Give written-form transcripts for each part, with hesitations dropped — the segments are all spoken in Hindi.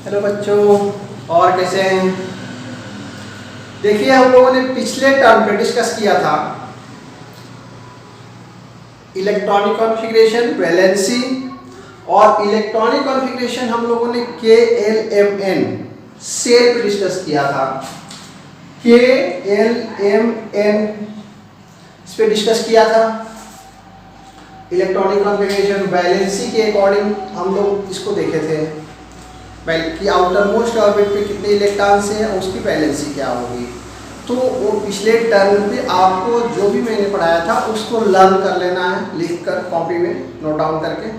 हेलो बच्चों, और कैसे हैं? देखिए, हम लोगों ने पिछले टर्म पे डिस्कस किया था इलेक्ट्रॉनिक कॉन्फ़िगरेशन, वैलेंसी और इलेक्ट्रॉनिक कॉन्फ़िगरेशन हम लोगों ने KLMN सेल पे डिस्कस किया था। KLMN इस पे डिस्कस किया था। इलेक्ट्रॉनिक कॉन्फ़िगरेशन वैलेंसी के अकॉर्डिंग हम लोग इसको देखे थे कि आउटर मोस्ट ऑर्बिट पे कितने इलेक्ट्रॉन्स हैं और उसकी वैलेंसी क्या होगी। तो वो पिछले टर्म पे आपको जो भी मैंने पढ़ाया था उसको लर्न कर लेना है, लिख कर कॉपी में नोट डाउन करके।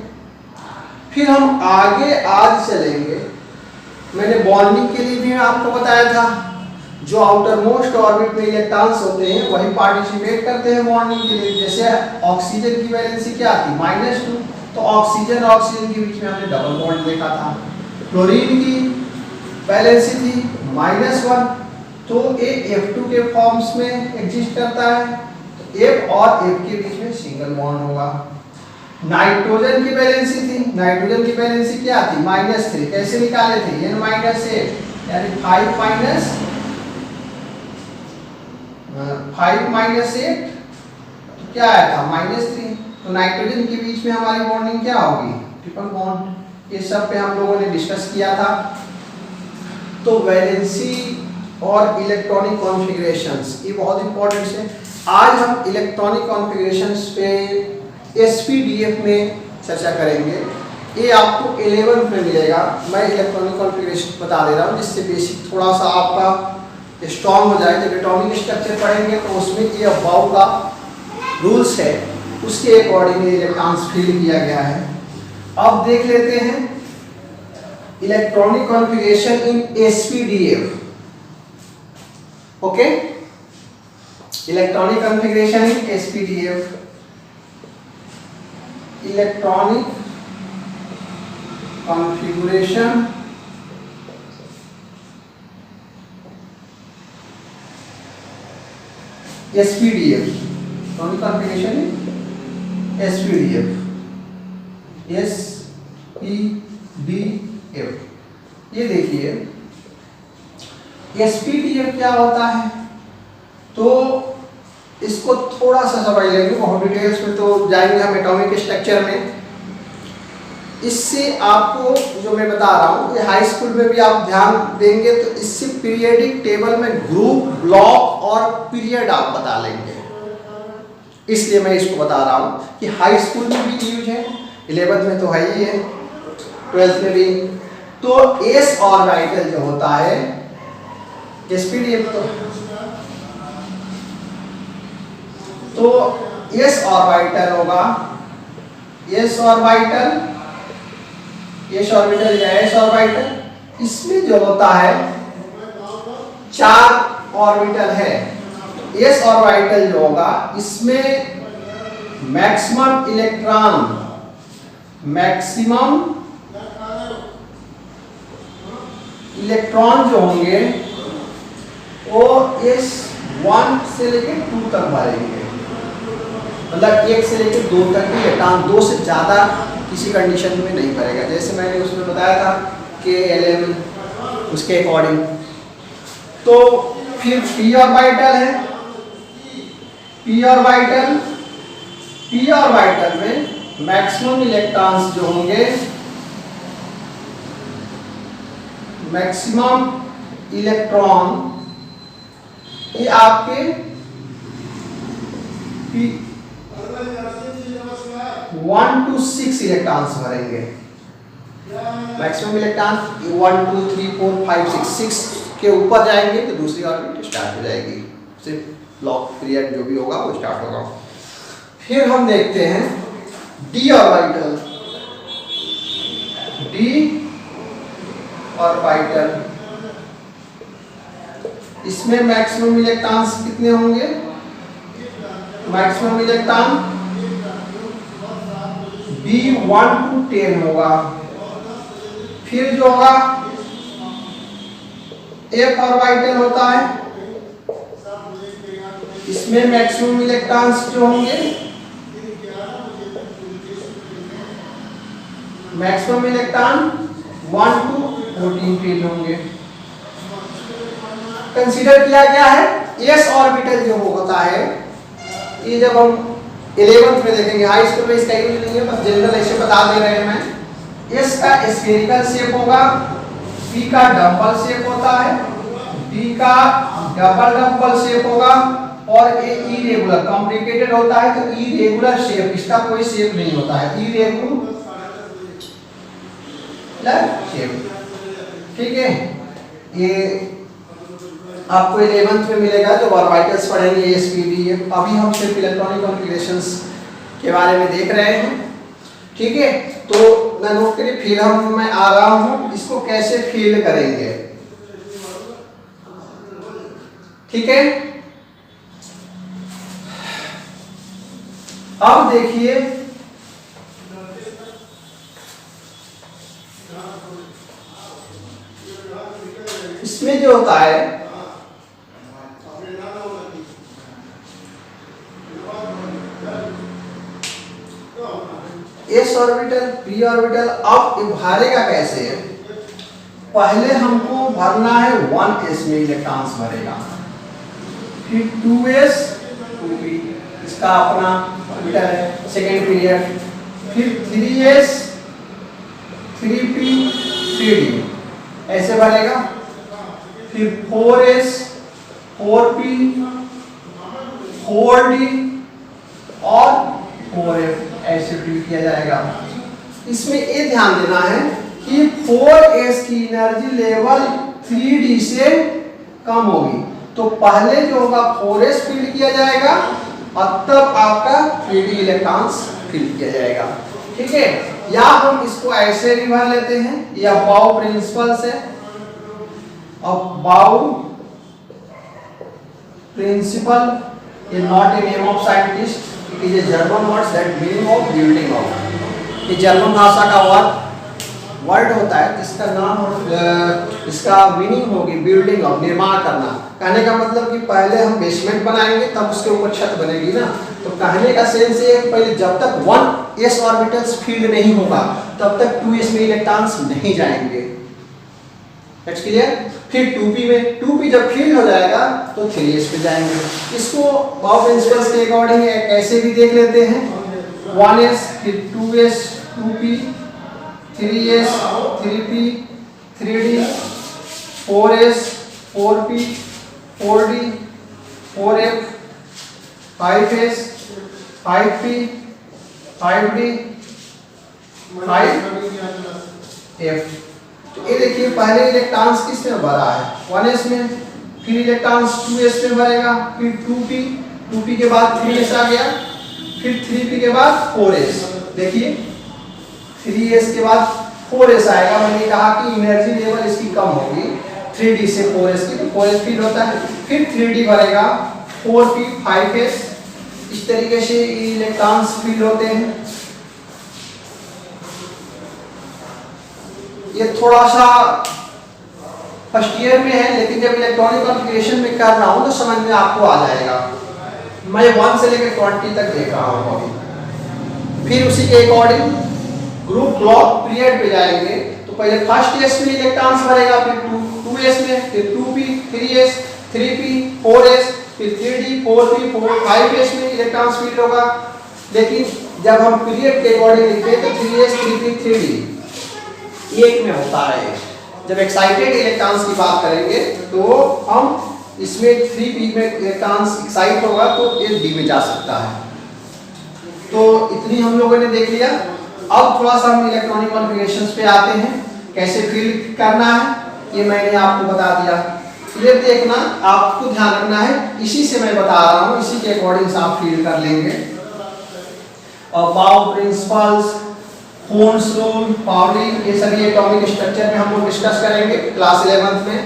फिर हम आगे आज चलेंगे। मैंने बॉन्डिंग के लिए भी आपको बताया था, जो आउटर मोस्ट ऑर्बिट में इलेक्ट्रॉन्स होते हैं वही पार्टिसिपेट करते हैं बॉन्डिंग के लिए। जैसे ऑक्सीजन की वैलेंसी क्या थी? -2, तो ऑक्सीजन ऑक्सीजन के बीच में हमने डबल बॉन्ड देखा था। क्लोरीन की वैलेंसी थी -1, तो ये F2 के फॉर्म्स में एग्जिस्ट करता है, तो F और F के बीच में सिंगल बॉन्ड होगा। नाइट्रोजन की वैलेंसी थी, नाइट्रोजन की वैलेंसी क्या थी? -3। कैसे निकाले थे? N-8 यानी 5 - 8 तो क्या आया था? -3। तो नाइट्रोजन के बीच में हमारी बॉन्डिंग क्या होगी? Triple bond. ये सब पे हम लोगों ने डिस्कस किया था। तो वैलेंसी और इलेक्ट्रॉनिक कॉन्फ़िगरेशंस ये बहुत इंपॉर्टेंट है। आज हम इलेक्ट्रॉनिक कॉन्फ़िगरेशंस पे SPDF में चर्चा करेंगे। ये आपको 11th में मिलेगा। मैं इलेक्ट्रॉनिक कॉन्फ़िगरेशन बता दे रहा हूँ जिससे बेसिक थोड़ा सा आपका स्ट्रॉन्ग हो जाए। जब एटॉमिक स्ट्रक्चर पढ़ेंगे तो उसमें ये अबाव का रूल्स है, उसके अकॉर्डिंग इलेक्ट्रॉन्स फील किया गया है। अब देख लेते हैं electronic configuration in SPDF। Okay, electronic configuration in SPDF, electronic configuration SPDF, electronic configuration in SPDF, SPDF। ये देखिए SPDF क्या होता है, तो इसको थोड़ा सा समझ लेंगे, बहुत डिटेल्स में तो जाएंगे हम एटॉमिक स्ट्रक्चर में। इससे आपको जो मैं बता रहा हूँ ये हाई स्कूल में भी आप ध्यान देंगे तो इससे पीरियडिक टेबल में ग्रुप, ब्लॉक और पीरियड आप बता लेंगे। इसलिए मैं इसको बता रहा हूँ कि हाई स्कूल में भी यूज है, 11th में तो है ही है, 12th में भी। तो S ऑर्बिटल जो होता है SPDF तो S ऑर्बिटल होगा, S ऑर्बिटल या S ऑर्बिटल। इसमें जो होता है 4 ऑर्बिटल है। S ऑर्बिटल जो होगा इसमें मैक्सिमम इलेक्ट्रॉन जो होंगे वो S1 से लेकर 2 तक भरेंगे, मतलब 1 से लेकर 2 तक ही इलेक्ट्रॉन, 2 से ज़्यादा किसी कंडीशन में नहीं भरेगा। जैसे मैंने उसमें बताया था KLM उसके अकॉर्डिंग। तो फिर p ऑर्बिटल है, p ऑर्बिटल में मैक्सिमम इलेक्ट्रॉन्स जो होंगे, मैक्सिमम इलेक्ट्रॉन ये आपके 1 to 6 इलेक्ट्रॉन्स भरेंगे। मैक्सिमम इलेक्ट्रॉन 1 2 3 4 5 6 के ऊपर जाएंगे तो दूसरी ऑर्बिट स्टार्ट हो जाएगी, सिर्फ ब्लॉक पीरियड जो भी होगा वो स्टार्ट होगा। फिर हम देखते हैं D ऑर्बिटल। इसमें मैक्सिमम इलेक्ट्रॉन्स कितने होंगे? मैक्सिमम इलेक्ट्रॉन B1 to 10 होगा। फिर जो होगा F ऑर्बिटल होता है, इसमें मैक्सिमम इलेक्ट्रॉन्स जो होंगे मैक्सिमम इलेक्ट्रॉन 1 to 14 फील्ड होंगे। कंसीडर किया गया है एस ऑर्बिटल जो होता है, ये जब हम 11th में देखेंगे, हाई स्कूल में इसका यूज नहीं है, बस जनरल ऐसे बता दे रहे हैं मैं। एस का स्फेरिकल शेप होगा, पी का डबल शेप होता है, डी का डबल शेप होगा, और ये इरेगुलर कॉम्प्लिकेटेड होता है तो इरेगुलर शेप, इसका कोई शेप नहीं होता है, इरेगुलर शेप। ठीक है, ये आपको 11th में मिलेगा जो ऑर्बिटल्स पढ़ेंगे एसपीडी। अभी हम सिर्फ इलेक्ट्रॉनिक कॉन्फ़िगरेशंस के बारे में देख रहे हैं। ठीक है, तो मैं नोट करिए, फिर मैं आ रहा हूं इसको कैसे फील करेंगे। ठीक है, अब देखिए इसमें जो होता है एस ऑर्बिटल, पी ऑर्बिटल, अब भरेगा कैसे है? पहले हमको भरना है 1s में इलेक्ट्रॉन्स भरेगा, फिर 2s 2p इसका अपना ऑर्बिटल है सेकेंड पीरियड, फिर 3s 3p 3d ऐसे भरेगा, फिर 4s 4p 4d और 4f ऐसे ट्रीट किया जाएगा। इसमें ये ध्यान देना है कि 4s की एनर्जी लेवल 3d से कम होगी, तो पहले जो होगा 4s फील्ड किया जाएगा और तब आपका 3d इलेक्ट्रॉन्स फील्ड किया जाएगा। ठीक है, या हम इसको ऐसे भी भर लेते हैं, या बाउ प्रिंसिपल से, और बाउ principal is not a name of scientist, it is a German word that meaning of building of। ये जर्मन भाषा का वर्ड होता है जिसका नाम इसका मीनिंग होगी बिल्डिंग ऑफ, निर्माण करना। कहने का मतलब कि पहले हम बेसमेंट बनाएंगे तब उसके ऊपर छत बनेगी ना, तो कहने का सेंस ये पहले जब तक 1s ऑर्बिटल्स फील्ड नहीं होगा तब तक 2s में इलेक्ट्रॉन्स नहीं जाएंगे। That's clear? फिर 2p में 2p जब फील्ड हो जाएगा तो 3s पे जाएंगे। इसको बाउ प्रिंसिपल्स के अकॉर्डिंग ऐसे भी देख लेते हैं, 1s फिर 2s 2p 3s 3p 3d 4s 4p 4d 4f 5s 5p 5d 5f। तो ये देखिए पहले इलेक्ट्रॉन्स किसमें भरा है 1s में, फिर इलेक्ट्रॉन्स 2s में भरेगा, फिर 2p के बाद 3s आ गया, फिर 3p के बाद 4s। देखिए 3s के बाद 4s आएगा, मैंने कहा कि एनर्जी लेवल इसकी कम होगी 3d से 4s की, तो 4s फील्ड होता है, फिर 3d भरेगा 4p 5s। इस तरीके से इलेक्ट्रॉन्स फील्ड होते हैं। ये थोड़ा सा फर्स्ट ईयर में है, लेकिन जब इलेक्ट्रॉनिक कॉन्फ़िगरेशन में कर रहा हूं तो समझ में आपको आ जाएगा। मैं 1 से लेकर 20 तक देख रहा हूं अभी। फिर उसी के अकॉर्डिंग ग्रुप क्लॉक पीरियड पे जाएंगे, तो पहले फर्स्ट एस में इलेक्ट्रॉन्स भरेगा, फिर 2s में, फिर 2p 3s 3p 4s, फिर 3d 4p 5s में इलेक्ट्रॉन्स फील्ड होगा। लेकिन जब हम पीरियड के अकॉर्डिंग लिखते हैं तो 3s 3p 3d एक में होता है। जब एक्साइटेड इलेक्ट्रॉन्स की बात करेंगे तो हम इसमें 3p में इलेक्ट्रॉन्स एक्साइट होगा तो 8d में जा सकता है। तो इतनी हम लोगों ने देख लिया। अब थोड़ा सा हम इलेक्ट्रॉनिक कॉन्फ़िगरेशंस पे आते हैं, कैसे फील्ड करना है ये मैंने आपको बता दिया। ये देखना, आपको ध्यान रखना है, इसी से मैं बता रहा हूँ, इसी के अकॉर्डिंग आप फील्ड कर लेंगे। और बाउ प्रिंसिपल्स, होन्स रूल, पाउली, ये सभी एटॉमिक स्ट्रक्चर में हम लोग डिस्कस करेंगे क्लास 11th में।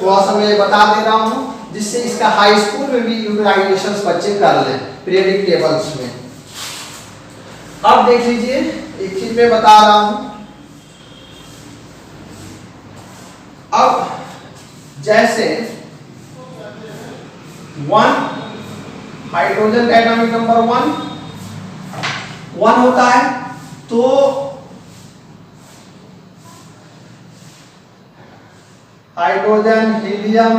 थोड़ा सा मैं बता दे रहा हूँ जिससे इसका हाई स्कूल में भी यूटिलाइजेशंस बच्चे कर लें पीरियडिक टेबल्स में। अब देख लीजिए, एक चीज मैं बता रहा हूँ। अब जैसे 1 हाइड्रोजन का एटॉमिक नंबर 1 होता है, तो hydrogen, helium,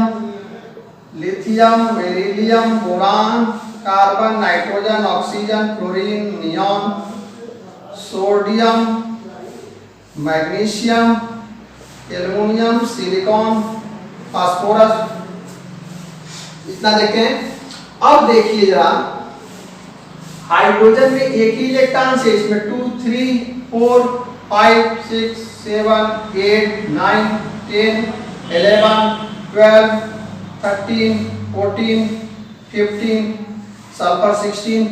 lithium, beryllium, boron, carbon, nitrogen, oxygen, chlorine, neon, sodium, magnesium, aluminium, silicon, phosphorus, इतना देखते हैं। अब देखिए जरा, हाइड्रोजन में एक ही इलेक्ट्रॉन है, इसमें 2 3 4 5 6 7 8 9 10 11 12 13 14 15, सल्फर 16,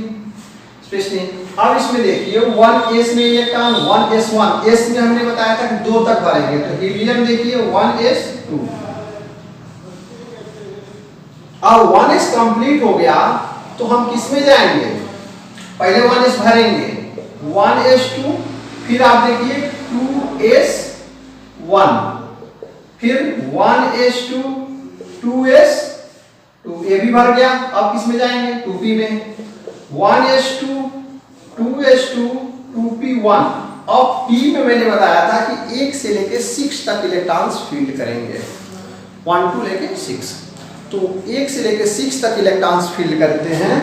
स्पेशली। अब इसमें देखिए 1s में इलेक्ट्रॉन 1s1, s में हमने बताया था कि 2 तक भरेंगे, तो हीलियम देखिए 1s2। अब 1s कंप्लीट हो गया तो हम किस में जाएंगे, पहले 1s भरेंगे 1s2, फिर आप देखिए 2s1, फिर 1s2 2s2, ये भी भर गया। अब किस में जाएंगे, 2p में 1s2 2s2 2p1। अब p में मैंने बताया था कि 1 से लेके 6 तक इलेक्ट्रॉन्स फील्ड करेंगे, 1 2 लेके 6, तो 1 से लेके 6 तक इलेक्ट्रॉन्स फील्ड करते हैं।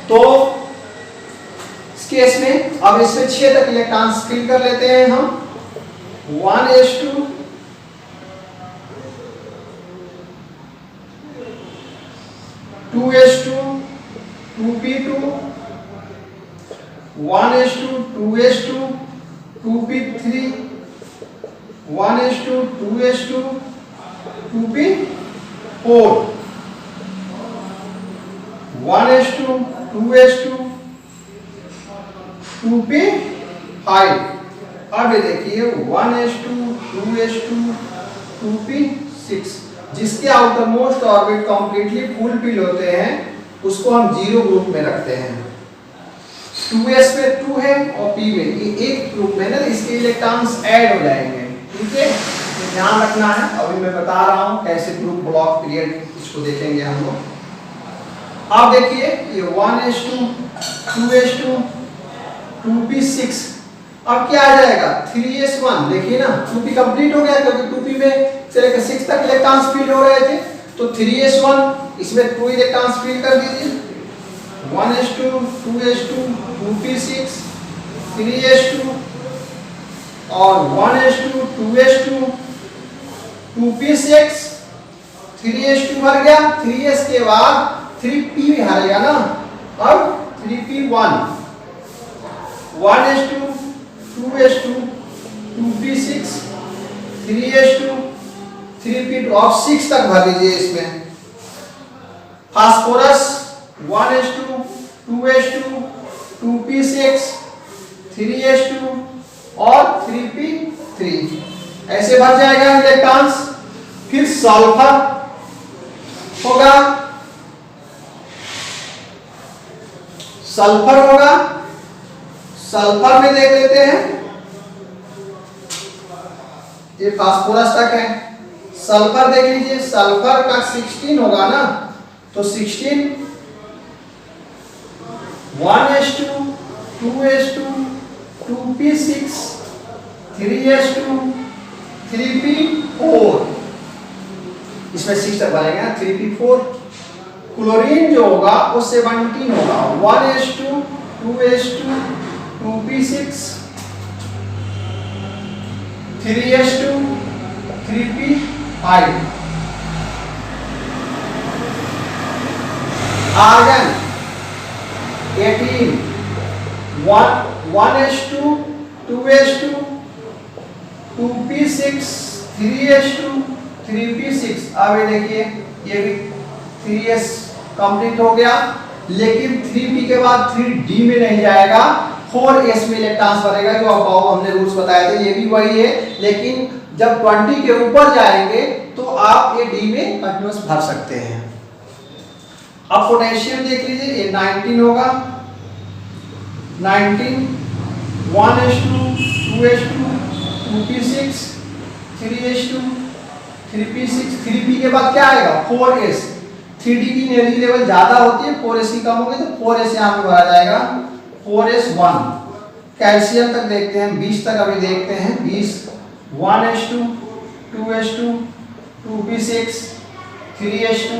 तो इस केस में अब इसमें 6 तक इलेक्ट्रॉन्स फील कर लेते हैं हम। 1s2 2s2 2p2 1s2 2s2 2p3 1s2 2s2 2p4 1s2 2s2 2p5। अब ये देखिए 1s2 2s2 2p6, जिसके outermost orbit completely full fill होते हैं उसको हम 0 ग्रुप में रखते हैं। 2s में 2 है और p में ये एक ग्रुप में ना, इसके इलेक्ट्रॉन्स ऐड हो जाएंगे, ठीक है, ध्यान रखना है। अभी मैं बता रहा हूं कैसे ग्रुप ब्लॉक पीरियड इसको देखेंगे हम लोग। अब देखिए ये 1s2 2s2 2p6, अब क्या आ जाएगा 3s1, देखिए ना 2p कंप्लीट हो गया क्योंकि 2p में से लेकर 6 तक इलेक्ट्रॉन्स फील हो रहे थे, तो 3s1 इसमें 2 इलेक्ट्रॉन्स फील कर दीजिए। 1s2 2s2 2p6 3s2 और 1s2 2s2 2p6 3s2 भर गया, 3s के बाद 3p भरेगा ना, अब 3p1 1s2 2s2 2p6 3s2 3p2, अब 6 तक भर दीजिए इसमें। Phosphorus 1s2 2s2 2p6 3s2 और 3p3, ऐसे भर जाएगा इलेक्ट्रॉन्स। फिर सल्फर होगा, सल्फर होगा, सल्फर में देख लेते हैं, ये फास्फोरस तक है। सल्फर देख लीजिए, सल्फर का 16 होगा ना, तो 16 1s2 2s2 2p6 3s2 3p4, इसमें 6 तक बनेगा 3p4। क्लोरीन जो होगा वो 17 होगा, 1s2 2s2 2p6 3s2 3p5। Argon 18 1s2 2s2 2p6 3s2 3p6। अब ये देखिए ये भी 3s कंप्लीट हो गया, लेकिन 3p के बाद 3d में नहीं जाएगा, 4s में इलेक्ट्रॉन्स भरेगा, जो अब हमने रूल्स बताए थे, ये भी वही है। लेकिन जब 20 के ऊपर जाएंगे तो आप ये d में कंटिन्यूअस भर सकते हैं। अब पोटेशियम देख लीजिए, ये 19 होगा, 19 1s2 2s2 2p6 3s2 3p6 3p के बाद क्या आएगा 4s, 3d की एनर्जी लेवल ज्यादा होती है, 4s की कम होगी, तो 4s यहाँ पे भरा जाएगा, 4s1। कैल्शियम तक देखते हैं, 20 तक अभी देखते हैं, 20 1s2 2s2 2p6 3s2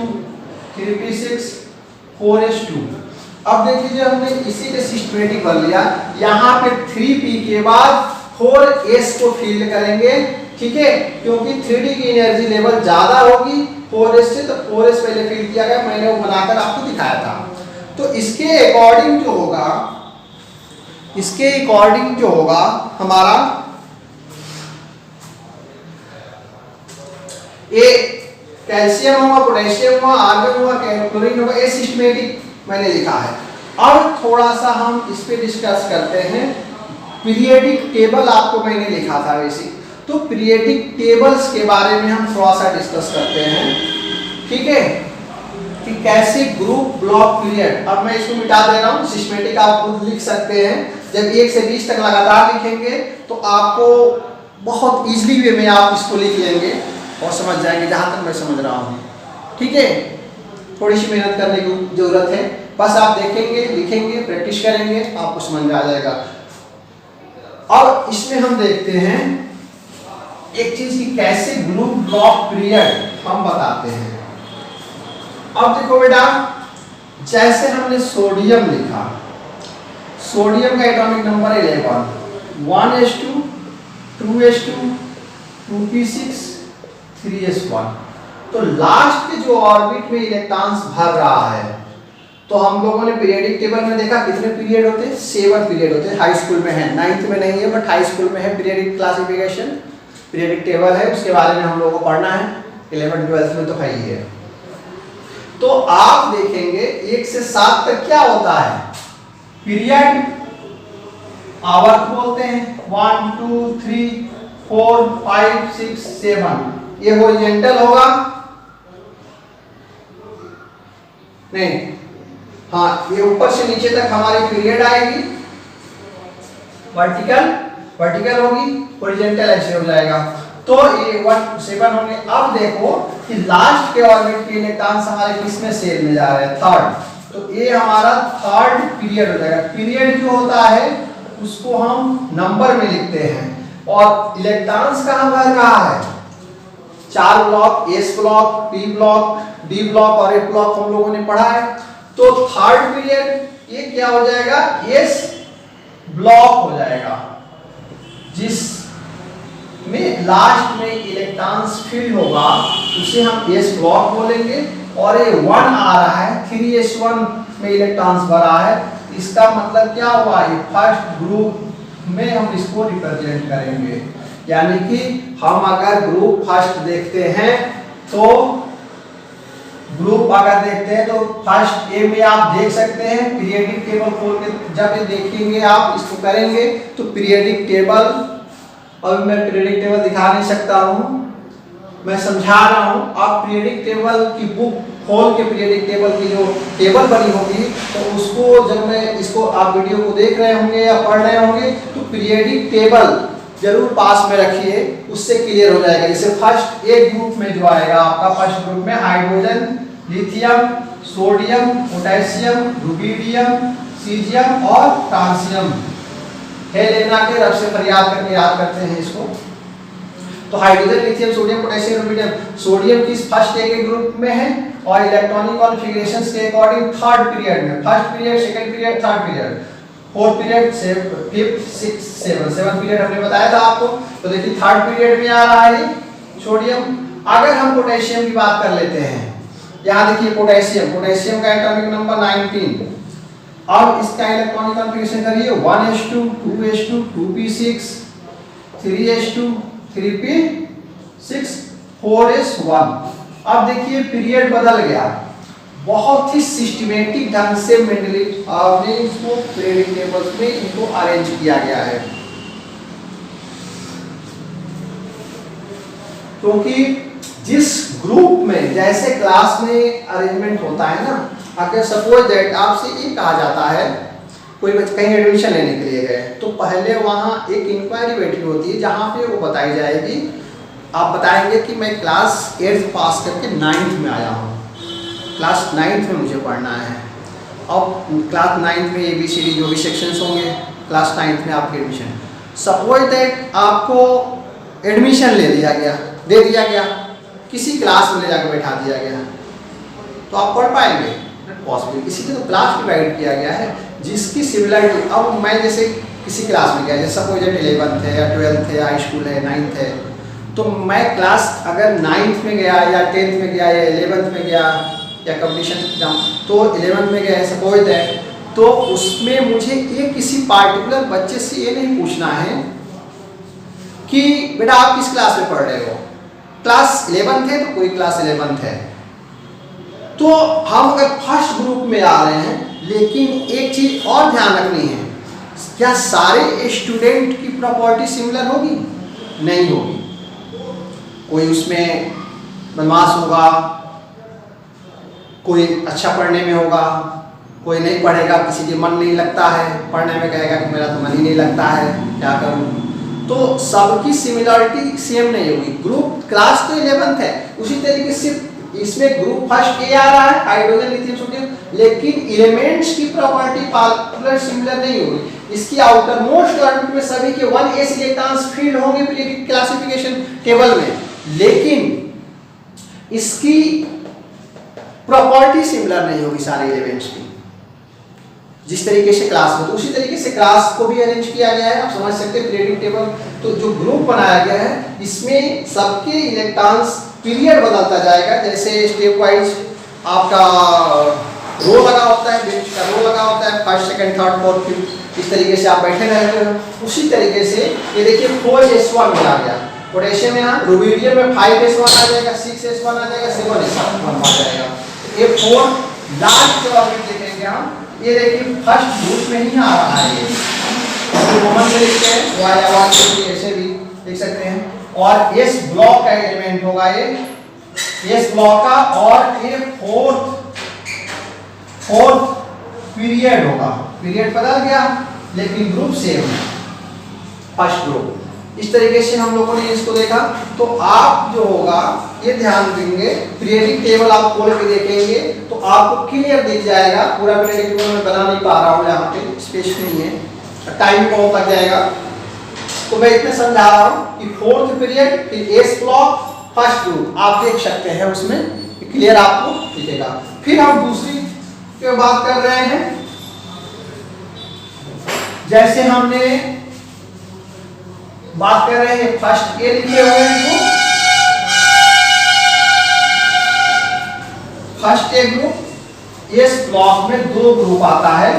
3p6 4s2। अब देखिए हमने इसी के सिस्टमेटिक कर लिया, यहाँ पे 3p के बाद 4s को फील करेंगे, ठीक है, क्योंकि 3d की एनर्जी लेवल ज्यादा होगी 4s से, तो 4s पहले फील किया गया, मैंने वो बनाकर आपको दिखाया था। तो इसके अकॉर्डिंग जो होगा हमारा ए कैल्शियम होगा, पोटेशियम होगा, आर्गन होगा, क्लोरीन होगा, ये सिस्टमेटिक मैंने लिखा है। अब थोड़ा सा हम इस पे डिस्कस करते हैं। पीरियडिक टेबल आपको मैंने लिखा था बेसिक, तो पीरियडिक टेबल्स के बारे में हम थोड़ा सा डिस्कस करते हैं, ठीक है, कि कैसे ग्रुप ब्लॉक पीरियड। अब मैं इसको मिटा दे रहा हूँ, सिस्टमेटिक आप खुद लिख सकते हैं। जब 1 से 20 तक लगातार लिखेंगे तो आपको बहुत इजीली वे में आप इसको लिख लेंगे और समझ जाएंगे, जहाँ तक मैं समझ रहा हूँ, ठीक है। थोड़ी सी मेहनत करने की जरूरत है, बस आप देखेंगे, लिखेंगे, प्रैक्टिस करेंगे, आपको समझ में आ जाएगा। और इसमें हम देखते हैं एक चीज की कैसे ग्रुप ब्लॉक पीरियड हम बताते हैं। अब देखो बेटा, जैसे हमने सोडियम लिखा, सोडियम का एटॉमिक नंबर है 11, 1s2 2s2 2p6 3s1। तो लास्ट के जो ऑर्बिट में इलेक्ट्रॉन्स भर रहा है, तो हम लोगों ने पीरियडिक टेबल में देखा कितने पीरियड होते हैं, 7 पीरियड होते हैं। हाई स्कूल में है, 9th में नहीं है, बट हाई स्कूल में है पीरियडिक क्लासिफिकेशन, पीरियडिक टेबल है, उसके बारे में हम लोगों को पढ़ना है। 11th 12th में तो है ही है। तो आप देखेंगे 1 से 7 तक क्या होता है, पीरियड आवर बोलते हैं, 1 2 3 4 5 6 7। ये हॉरिजॉन्टल होगा, नहीं, हाँ, ये ऊपर से नीचे तक हमारी पीरियड आएगी, वर्टिकल होगी, हॉरिजॉन्टल ऐसे हो जाएगा। तो ये 1 7 होंगे। अब देखो कि लास्ट के ऑर्बिट के इलेक्ट्रॉन्स हमारे किस में सेल में जा रहे हैं, थर्ड, तो ये हमारा थर्ड पीरियड हो जाएगा। पीरियड जो होता है उसको हम नंबर में लिखते हैं, और इलेक्ट्रॉन्स कहाँ भर रहा है, 4 block, S block, P block, D block और ए ब्लॉक हम लोगों ने पढ़ा है। तो थर्ड पीरियड ये क्या हो जाएगा, एस ब्लॉक हो जाएगा, जिस में लास्ट में इलेक्ट्रॉन्स फिल होगा उसे हम एस ब्लॉक बोलेंगे। और ये 1 आ रहा है, 3s1 में इलेक्ट्रॉन्स भरा है, इसका मतलब क्या हुआ, ये फर्स्ट ग्रुप में हम इसको रिप्रेजेंट करेंगे। यानी कि हम अगर ग्रुप फर्स्ट देखते हैं, तो ग्रुप अगर देखते हैं तो फर्स्ट ए में आप देख सकते हैं पीरियडिक टेबल खोल के, जब ये देखेंगे आप इसको करेंगे तो पीरियडिक टेबल, अभी मैं पीरियडिक टेबल दिखा नहीं सकता हूँ, मैं समझा रहा हूँ। आप पीरियडिक टेबल की बुक खोल के पीरियडिक टेबल की जो टेबल बनी होगी, तो उसको जब मैं इसको आप वीडियो को देख रहे होंगे या पढ़ रहे होंगे, तो पीरियडिक टेबल जरूर पास में रखिए, उससे क्लियर हो जाएगा। जैसे फर्स्ट एक ग्रुप में जो आएगा आपका, फर्स्ट ग्रुप में hydrogen, lithium, sodium, potassium, rubidium, caesium और फ्रांसियम है। लेना के रब से फरियाद करके याद करते हैं इसको। तो hydrogen, lithium, sodium, potassium, rubidium, sodium किस फर्स्ट ए के ग्रुप में है, और इलेक्ट्रॉनिक कॉन्फ़िगरेशंस के अकॉर्डिंग थर्ड पीरियड में, first period, second period, third period, fourth period, fifth, six, seven period हमने बताया था आपको। तो देखिए थर्ड पीरियड में आ रहा है सोडियम। अगर हम पोटेशियम की बात कर लेते हैं, यहाँ देखिए पोटेशियम का एटॉमिक नंबर 19। अब इसका इलेक्ट्रॉनिक कॉन्फ़िगरेशन करिए, 1s2 2s2 2p6 3s2 3p6 4s1। अब देखिए पीरियड बदल गया, बहुत ही सिस्टमेटिक ढंग से मेंडलीव ने इसको पीरियडिक टेबल्स में इनको अरेंज किया गया है। क्योंकि जिस ग्रुप में जैसे क्लास में अरेंजमेंट होता है ना, अगर सपोज दैट आपसे ये कहा जाता है कोई बच्चे कहीं एडमिशन लेने के लिए गए, तो पहले वहाँ एक इंक्वायरी बैठी होती है जहाँ पे वो बताई जाएगी, आप बताएंगे कि मैं क्लास 8th पास करके 9th में आया हूँ, क्लास 9th में मुझे पढ़ना है। अब क्लास 9th में ABCD जो भी सेक्शंस होंगे, क्लास 9th में आपकी एडमिशन, सपोज दैट आपको एडमिशन दे दिया गया, किसी क्लास में ले जाकर बैठा दिया गया तो आप पढ़ पाएंगे? पॉसिबल। इसीलिए तो क्लास डिवाइड किया गया है जिसकी सिमिलरिटी। अब मैं जैसे किसी क्लास में गया, जैसे सपोज 11th है या 12th है, हाई स्कूल है, 9th है, तो मैं क्लास अगर 9th में गया या 10th में गया या 11th में गया या कंपटीशन एग्जाम तो 11th में गया सपोज है, तो उसमें मुझे ये किसी पार्टिकुलर बच्चे से ये नहीं पूछना है कि बेटा आप किस क्लास में पढ़ रहे हो। क्लास 11th है तो कोई क्लास 11th है। तो हम अगर फर्स्ट ग्रुप में आ रहे हैं, लेकिन एक चीज और ध्यान रखनी है, क्या सारे स्टूडेंट की प्रॉपर्टी सिमिलर होगी? नहीं होगी। कोई उसमें बदमाश होगा, कोई अच्छा पढ़ने में होगा, कोई नहीं पढ़ेगा, किसी के मन नहीं लगता है पढ़ने में, कहेगा कि मेरा तो मन ही नहीं लगता है, क्या करूं। तो सबकी सिमिलरिटी सेम नहीं होगी। ग्रुप क्लास तो 11th है, उसी तरीके से इसमें ग्रुप फर्स्ट ए आ रहा है, हाइड्रोजन लिथियम सोडियम, लेकिन एलिमेंट्स की प्रॉपर्टी पार्टिकुलर सिमिलर नहीं होगी। इसकी आउटर मोस्ट ऑर्बिट में सभी के 1s इलेक्ट्रॉन्स फील्ड होंगे पीरियोडिक क्लासिफिकेशन टेबल में, लेकिन इसकी प्रॉपर्टी सिमिलर नहीं होगी सारे एलिमेंट्स की। जिस तरीके से क्लास में, तो उसी तरीके से क्लास को भी अरेंज किया गया है। आप समझ सकते हैं पीरियोडिक टेबल। तो जो ग्रुप बनाया गया है इसमें सबके इलेक्ट्रॉन्स पीरियड बदलता जाएगा, जैसे स्टेप वाइज आपका रो लगा होता है, बेंच का रो लगा होता है, first second third fourth fifth, इस तरीके से आप बैठे रहते हो। उसी तरीके से ये देखिए 4s1 में आ गया पोटेशियम में, यहाँ रुबिडियम में 5s1 आ जाएगा, 6s1 आ जाएगा, 7s1 आ जाएगा। ये 4 लास्ट जो आप देखेंगे हम, ये देखिए फर्स्ट ग्रुप में ही आ रहा है। ये कॉमन से लिखते हैं या ऐसे भी लिख सकते हैं। और एस ब्लॉक का एलिमेंट होगा ये, एस ब्लॉक का, और ये फोर्थ पीरियड होगा। पीरियड बदल गया लेकिन ग्रुप सेम है, फर्स्ट ग्रुप। इस तरीके से हम लोगों ने इसको देखा। तो आप जो होगा ये ध्यान देंगे, पीरियोडिक टेबल आप खोल के देखेंगे तो आपको क्लियर दिख जाएगा। पूरा पीरियोडिक टेबल मैं बना नहीं पा रहा हूँ, यहाँ पे स्पेस नहीं है, टाइम बहुत लग जाएगा, तो मैं इतने समझा रहा हूँ कि फोर्थ पीरियड फिर एस ब्लॉक फर्स्ट ग्रुप आप देख सकते हैं, उसमें क्लियर आपको दिखेगा। फिर हम दूसरी की बात कर रहे हैं, जैसे हमने बात कर रहे हैं फर्स्ट ए लिखे हुए हैं, फर्स्ट ए ग्रुप। इस ब्लॉक में 2 ग्रुप आता है।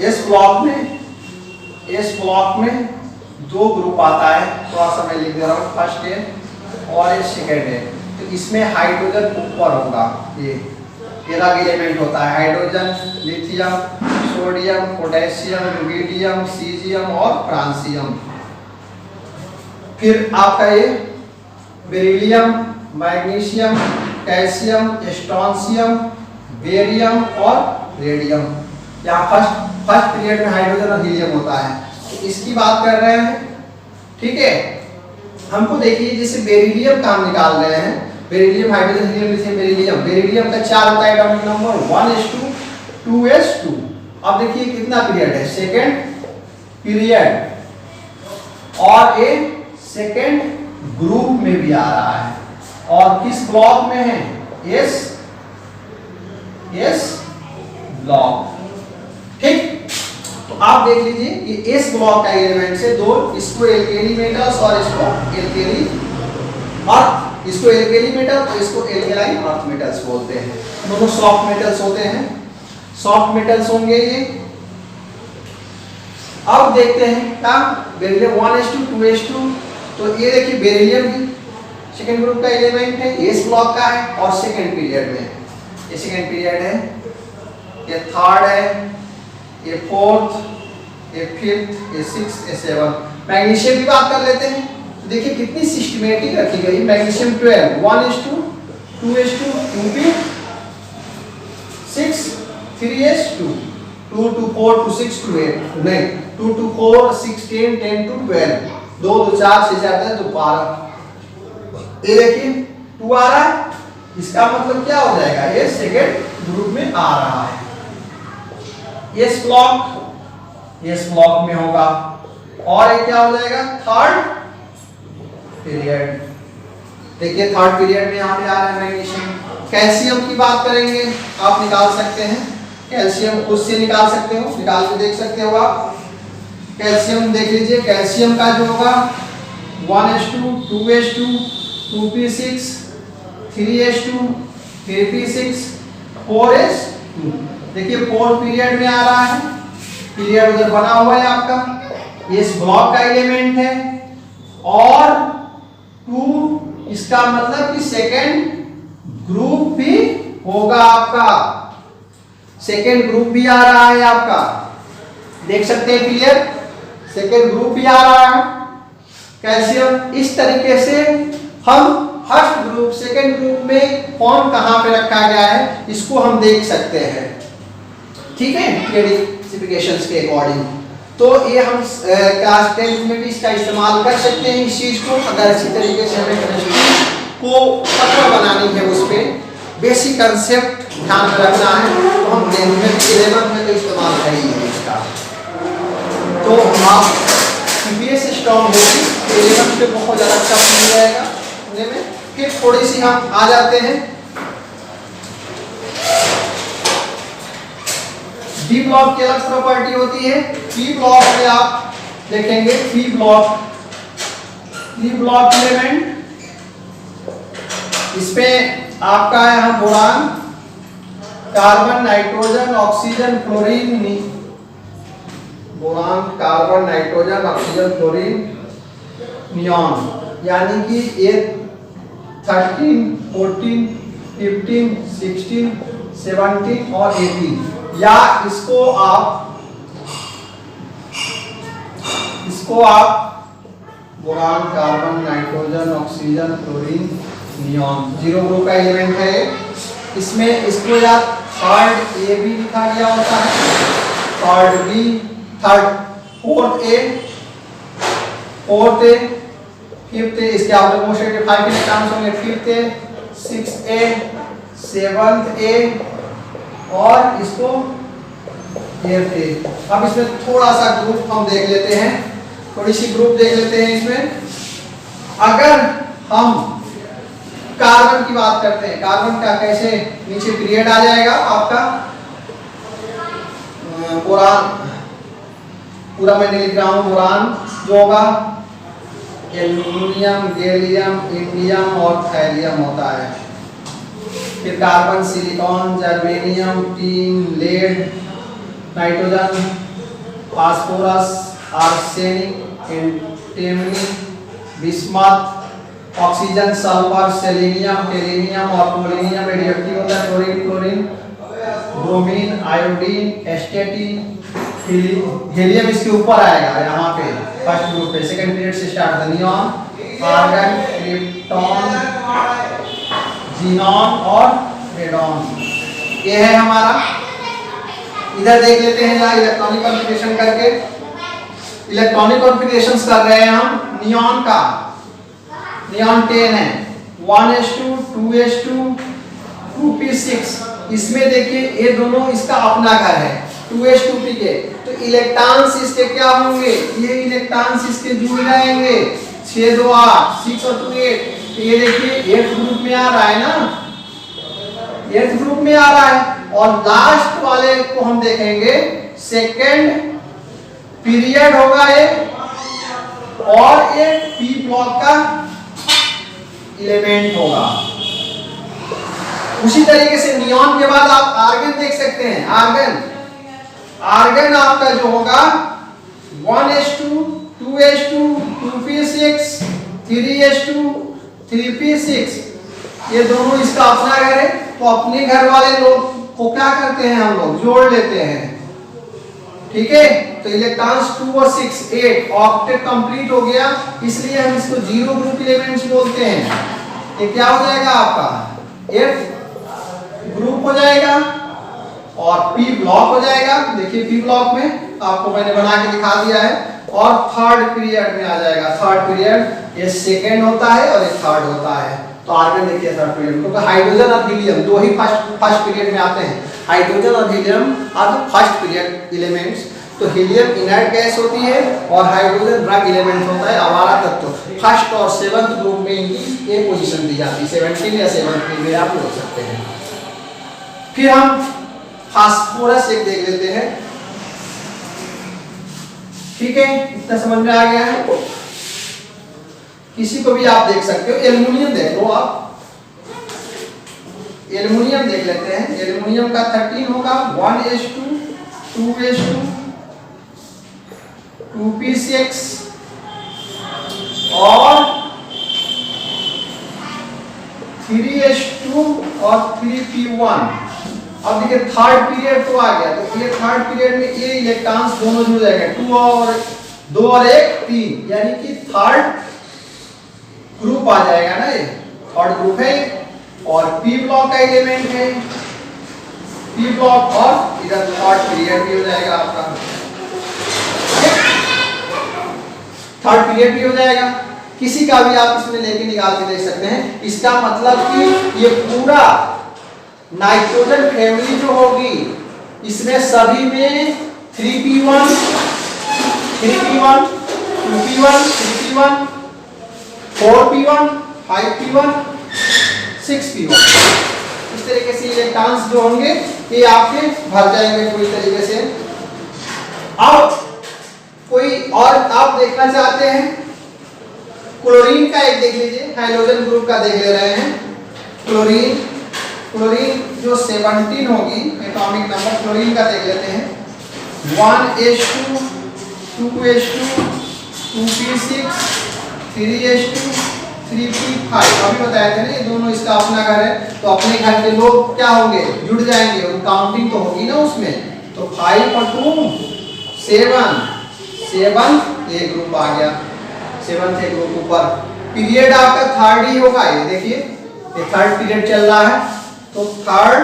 इस ब्लॉक में 2 ग्रुप आता है, थोड़ा सा मैं लिख दे रहा हूँ, फर्स्ट ए और ये सेकेंड ए। तो इसमें हाइड्रोजन ऊपर होगा, ये अलग एलिमेंट होता है, hydrogen, lithium, sodium, potassium, rubidium, caesium और फ्रांसियम। फिर आपका ये beryllium, magnesium, calcium, strontium, barium और रेडियम। यहाँ फर्स्ट पीरियड में हाइड्रोजन और हीलियम होता है, तो इसकी बात कर रहे हैं। ठीक है, हमको देखिए जैसे बेरिलियम का हम निकाल रहे हैं, beryllium, hydrogen, helium, lithium, beryllium. Beryllium का 4 होता है एटॉमिक नंबर 1s2, 2s2। अब देखिए कितना पीरियड है, सेकेंड पीरियड, और ये सेकेंड ग्रुप में भी आ रहा है। और किस ब्लॉक में है? S block. ठीक, तो आप देख लीजिए कि एस ब्लॉक का एलिमेंट से 2, इसको एल्केली मेटल्स और इसको एल्केली, और इसको एल्केली मेटल और इसको एल्केलाइन अर्थ मेटल्स बोलते हैं। दोनों सॉफ्ट मेटल्स होते हैं, सॉफ्ट मेटल्स होंगे ये। अब देखते हैं क्या बेरिलियम 1s2, 2s2। तो ये देखिए बेरिलियम भी सेकेंड ग्रुप का एलिमेंट है, एस ब्लॉक का है और सेकेंड पीरियड में। ये सेकेंड पीरियड है, ये थर्ड है, ये फोर्थ, ये फिफ्थ, ये सिक्स्थ, ये सेवंथ। मैग्नीशियम की बात कर लेते हैं। देखिए कितनी सिस्टमेटिक रखी गई। Magnesium 12, 1s2, 2s2, 2p, 6, 3s2, 2 to 4 to 6 to 8, नहीं 2 to 4, 6, 10, 10 to 12, 2 2 4 से जाता है तो 12। ये देखिए 2 आ रहा है, इसका मतलब क्या हो जाएगा, ये सेकेंड ग्रुप में आ रहा है। एस ब्लॉक में होगा, और ये क्या हो जाएगा, थर्ड पीरियड। देखिए थर्ड पीरियड में यहाँ पे आ रहा है मैग्नीशियम। कैल्शियम की बात करेंगे, आप निकाल सकते हैं कैल्शियम, खुद से निकाल सकते हो, निकाल के देख सकते हो आप। कैल्शियम देख लीजिए, कैल्शियम का जो होगा 1s2 2s2 2p6 3s2 3p6 4s2। देखिए फोर्थ पीरियड में आ रहा है, पीरियड उधर बना हुआ है आपका, ये इस ब्लॉक का एलिमेंट है। और 2 इसका मतलब कि सेकेंड ग्रुप भी होगा आपका, सेकेंड ग्रुप भी आ रहा है आपका, देख सकते हैं क्लियर, सेकेंड ग्रुप भी आ रहा है कैल्शियम। इस तरीके से हम फर्स्ट ग्रुप सेकेंड ग्रुप में कौन कहां पे रखा गया है इसको हम देख सकते हैं, ठीक है, क्लासिफिकेशंस के अकॉर्डिंग। तो ये हम क्लास 10 में भी इसका इस्तेमाल कर सकते हैं इस चीज को, अगर इसी तरीके से हमें केमिस्ट्री को पत्र बनानी है, उस पर बेसिक कंसेप्ट ध्यान में रखना है, तो हम 10 में 11 में तो इस्तेमाल करेंगे इसका। तो आप बेस स्ट्रॉन्ग होगी, 11 पे बहुत ज़्यादा टफ नहीं जाएगा में। फिर थोड़ी सी हम आ जाते हैं डी ब्लॉक की अलग प्रॉपर्टी होती है। पी ब्लॉक में आप देखेंगे पी ब्लॉक एलिमेंट, इसमें आपका यहाँ boron, carbon, nitrogen, oxygen, chlorine, boron, carbon, nitrogen, oxygen, chlorine, neon, यानी कि ये 13 14 15 16 17 और 18, या इसको आप boron, carbon, nitrogen, oxygen, chlorine, neon 0 group का एलिमेंट है। इसमें इसको या थर्ड ए भी लिखा गया होता है, थर्ड बी, थर्ड फोर्थ ए, फिफ्थ ए, इसके आउटर मोस्ट के 5 इलेक्ट्रॉन्स होंगे, फिफ्थ ए, सिक्स्थ ए, सेवंथ ए और इसको एट्थ ए। अब इसमें थोड़ा सा ग्रुप हम देख लेते हैं, थोड़ी सी ग्रुप देख लेते हैं इसमें। अगर हम कार्बन की बात करते हैं, कार्बन का कैसे नीचे पीरियड आ जाएगा आपका, बोरान पूरा मैंने लिख रहा हूं, बोरान जो होगा एल्यूमिनियम, गैलियम, इंडियम और थैलियम होता है। फिर carbon, silicon, germanium, tin, lead, nitrogen, phosphorus, arsenic, antimony, bismuth, oxygen, sulphur, selenium, tellurium और पोलोनियम रेडियोएक्टिव होता है, chlorine, bromine, iodine, astatine, helium इसके ऊपर आएगा यहाँ पे फर्स्ट ग्रुप पे, सेकंड पीरियड से start, neon, argon, krypton, xenon और रेडॉन। ये है हमारा। इधर देख लेते हैं जहाँ इलेक्ट्रॉनिक कॉन्फ़िगरेशन करके, इलेक्ट्रॉनिक कॉन्फ़िगरेशंस कर रहे हैं हम नियॉन का, नियॉन 10 है, 1s2 2s2 2p6। इसमें देखिए ये दोनों इसका अपना घर है 2s2p के, तो इलेक्ट्रॉन्स इसके क्या होंगे, ये इलेक्ट्रॉन्स इसके जुड़ जाएंगे 6 2 8 6 और 2 8। तो ये देखिए 8th ग्रुप में आ रहा है ना, 8th ग्रुप में आ रहा है। और लास्ट वाले को हम देखेंगे सेकेंड पीरियड होगा ये, और ये पी ब्लॉक का एलिमेंट होगा। उसी तरीके से नियॉन के बाद आप आर्गन देख सकते हैं, आर्गन आपका जो होगा 1s2 2s2 2p6 3s2 3p6, ये दोनों इसका अपना घर है। तो अपने घर वाले लोग को क्या करते हैं, हम लोग जोड़ लेते हैं, ठीक है। तो इलेक्ट्रॉन्स 2 और 6 8, ऑक्टेट कंप्लीट हो गया, इसलिए हम इसको 0 ग्रुप एलिमेंट्स बोलते हैं। ये क्या हो जाएगा आपका 8th ग्रुप हो जाएगा और पी ब्लॉक हो जाएगा। देखिए पी ब्लॉक में आपको मैंने बना के दिखा दिया है। और थर्ड पीरियड में आ जाएगा, थर्ड पीरियड ये सेकेंड होता है और ये थर्ड होता है। तो आर्गन देखिए थर्ड पीरियड, क्योंकि हाइड्रोजन और हीलियम दो ही फर्स्ट पीरियड में आते हैं, हाइड्रोजन और helium are the first period elements. तो हीलियम इनर्ट गैस होती है और हाइड्रोजन ड्रग एलिमेंट होता है, आवारा तत्व तो फर्स्ट और सेवंथ ग्रुप में इनकी ये पोजीशन दी जाती है, 17 या 7 में आप बोल सकते हैं। फिर हम फास्फोरस एक देख लेते हैं। ठीक है, इतना समझ में आ गया है। किसी को भी आप देख सकते हो। एल्युमिनियम देख लो आप, एल्युमिनियम देख लेते हैं। एल्युमिनियम का 13 होगा 1s2 2s2 2p6 और 3s2 और 3p1। अब देखिए थर्ड पीरियड तो आ गया, तो ये थर्ड पीरियड में ये इलेक्ट्रॉन्स दोनों जुड़ जाएंगे, 2 और 1 3, यानी कि थर्ड ग्रुप आ जाएगा ना, ये थर्ड ग्रुप है। और पी ब्लॉक का एलिमेंट है, पी ब्लॉक, और इधर थर्ड पीरियड भी हो जाएगा आपका, थर्ड पीरियड भी हो जाएगा। किसी का भी आप इसमें लेके निकाल के देख सकते हैं। इसका मतलब कि ये पूरा नाइट्रोजन फैमिली जो होगी इसमें सभी में 3p1 3p1 2p1 3p1 4p1 5p1 6p1, इस तरीके से इलेक्ट्रॉन्स जो होंगे ये आपके भर जाएंगे पूरी तरीके से। अब कोई और आप देखना चाहते हैं, क्लोरीन का एक देख लीजिए, हाइड्रोजन ग्रुप का देख ले रहे हैं। क्लोरीन जो 17 होगी एटॉमिक नंबर, क्लोरीन का देख लेते हैं। 1s2 2s2 2p6 3s2 3p5। अभी बताया था ना, ये दोनों इसका अपना घर है, तो अपने घर के लोग क्या होंगे, जुड़ जाएंगे, और काउंटिंग तो होगी ना उसमें। तो 5 और 2 7 ए ग्रुप आ गया, 7th ए ग्रुप ऊपर। पीरियड आपका थर्ड ही होगा, ये देखिए ये थर्ड पीरियड चल रहा है, तो थर्ड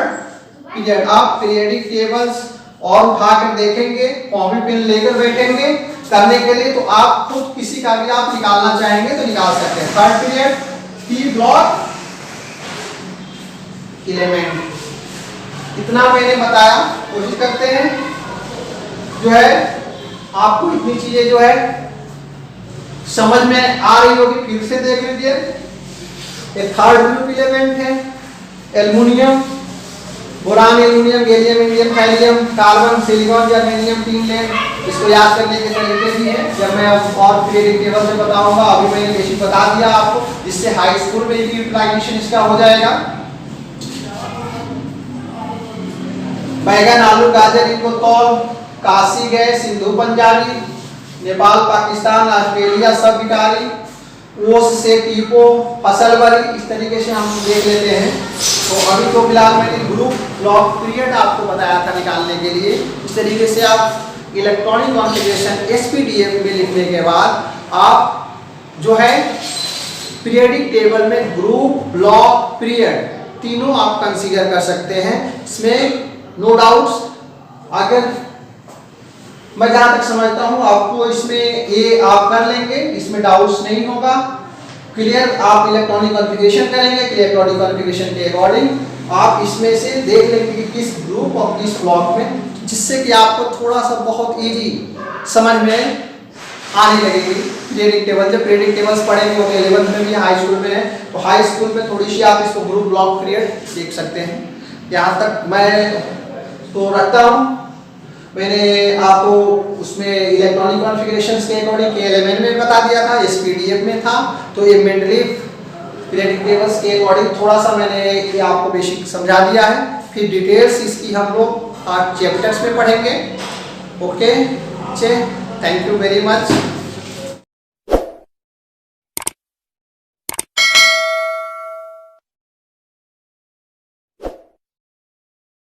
पीरियड आप पीरियडिक टेबल्स और उठाकर देखेंगे, कॉपी पेन लेकर बैठेंगे करने के लिए, तो आप खुद किसी का भी आप निकालना चाहेंगे तो निकाल सकते हैं। Third period P block element, इतना मैंने बताया। कोशिश करते हैं जो है आपको इतनी चीजें जो है समझ में आ रही होगी, फिर से देख लीजिए। ये थर्ड ग्रुप एलिमेंट है, aluminium, boron, aluminium, gallium, indium, thallium, carbon, silicon, germanium, tin lead. इसको याद करने के तरीके भी हैं, जब मैं और पीरियडिक टेबल में बताऊंगा। अभी मैंने बेसिक बता दिया आपको, जिससे हाई स्कूल में भी यूटिलाइजेशन इसका हो जाएगा। बैगन, आलू, गाजर, इनको तौल, काशी गए, सिंधु पंजाबी, नेपाल, पाकिस्तान, ऑस्ट्रेलिया, सब बिकारी, ओस से टीपो, फसल बरी, इस तरीके से हम देख लेते हैं। तो अभी तो फिलहाल मैंने ग्रुप ब्लॉक पीरियड आपको बताया था निकालने के लिए। इस तरीके से आप इलेक्ट्रॉनिक कॉन्फ़िगरेशन एसपीडीएफ में लिखने के बाद आप जो है पीरियडिक टेबल में ग्रुप, ब्लॉक, पीरियड तीनों आप कंसीडर कर सकते हैं। इसमें नो डाउट्स, अगर मैं जहां तक समझता हूं आपको इसमें ये आप कर लेंगे, इसमें डाउट्स नहीं होगा। क्लियर, आप इलेक्ट्रॉनिक कॉन्फ़िगरेशन करेंगे, इलेक्ट्रॉनिक कॉन्फ़िगरेशन के अकॉर्डिंग आप इसमें से देख लेंगे कि किस ग्रुप और किस ब्लॉक में, जिससे कि आपको थोड़ा सा बहुत इजी समझ में आने लगेगी पीरियडिक टेबल। जब पीरियडिक टेबल्स पढ़ेंगे वो 11th में भी, हाई स्कूल में है, तो हाई स्कूल में थोड़ी सी आप इसको ग्रुप, ब्लॉक, पीरियड देख सकते हैं। यहाँ तक मैं तो रखता हूँ। मैंने आपको उसमें इलेक्ट्रॉनिक कॉन्फ़िगरेशंस के अकॉर्डिंग KLMN में बता दिया था, SPDF में था, तो ये मेंटली पीरियडिक टेबल्स के अकॉर्डिंग थोड़ा सा मैंने ये आपको बेसिक समझा दिया है। फिर डिटेल्स इसकी हम लोग आज चैप्टर्स में पढ़ेंगे। Okay, thank you very much.